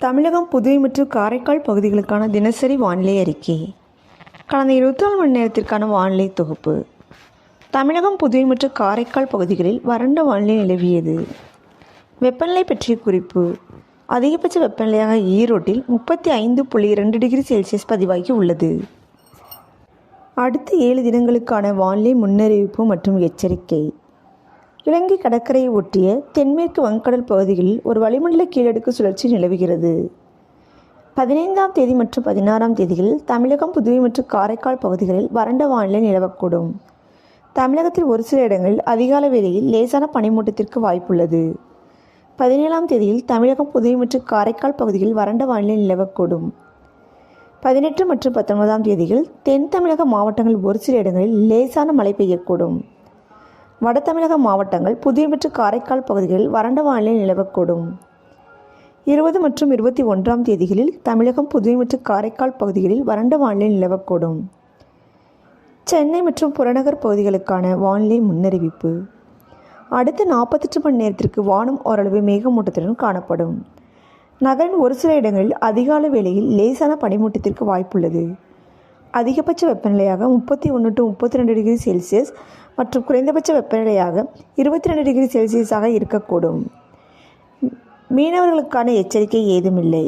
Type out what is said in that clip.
தமிழகம், புதுவை மற்றும் காரைக்கால் பகுதிகளுக்கான தினசரி வானிலை அறிக்கை. கடந்த 24 மணி நேரத்திற்கான வானிலை தொகுப்பு. தமிழகம், புதுவை மற்றும் காரைக்கால் பகுதிகளில் வறண்ட வானிலை நிலவியது. வெப்பநிலை பற்றிய குறிப்பு. அதிகபட்ச வெப்பநிலையாக ஈரோட்டில் 35.2 டிகிரி செல்சியஸ் பதிவாகி உள்ளது. அடுத்த 7 தினங்களுக்கான வானிலை முன்னறிவிப்பு மற்றும் எச்சரிக்கை. இலங்கை கடற்கரையை ஒட்டிய தென்மேற்கு வங்கக்கடல் பகுதிகளில் ஒரு வளிமண்டல கீழடுக்கு சுழற்சி நிலவுகிறது. 15ஆம் தேதி மற்றும் 16ஆம் தேதிகளில் தமிழகம், புதுவை மற்றும் காரைக்கால் பகுதிகளில் வறண்ட வானிலை நிலவக்கூடும். தமிழகத்தில் ஒரு சில இடங்களில் அதிகாலை வேளையில் லேசான பனிமூட்டத்திற்கு வாய்ப்புள்ளது. 17ஆம் தேதியில் தமிழகம், புதுவை மற்றும் காரைக்கால் பகுதிகளில் வறண்ட வானிலை நிலவக்கூடும். 18 மற்றும் 19ஆம் தேதிகளில் தென் தமிழக மாவட்டங்களில் ஒரு சில இடங்களில் லேசான மழை பெய்யக்கூடும். வட தமிழக மாவட்டங்கள், புதுவை மற்றும் காரைக்கால் பகுதிகளில் வறண்ட வானிலை நிலவக்கூடும். 20 மற்றும் 21ஆம் தேதிகளில் தமிழகம், புதுவை மற்றும் காரைக்கால் பகுதிகளில் வறண்ட வானிலை நிலவக்கூடும். சென்னை மற்றும் புறநகர் பகுதிகளுக்கான வானிலை முன்னறிவிப்பு. அடுத்த 48 மணி நேரத்திற்கு வானம் ஓரளவு மேகமூட்டத்துடன் காணப்படும். நகரின் ஒரு சில இடங்களில் அதிகாலை வேளையில் லேசான பனிமூட்டத்திற்கு வாய்ப்புள்ளது. அதிகபட்ச வெப்பநிலையாக 31 to 32 டிகிரி செல்சியஸ் மற்றும் குறைந்தபட்ச வெப்பநிலையாக 22 டிகிரி செல்சியஸாக இருக்கக்கூடும். மீனவர்களுக்கான எச்சரிக்கை ஏதுமில்லை.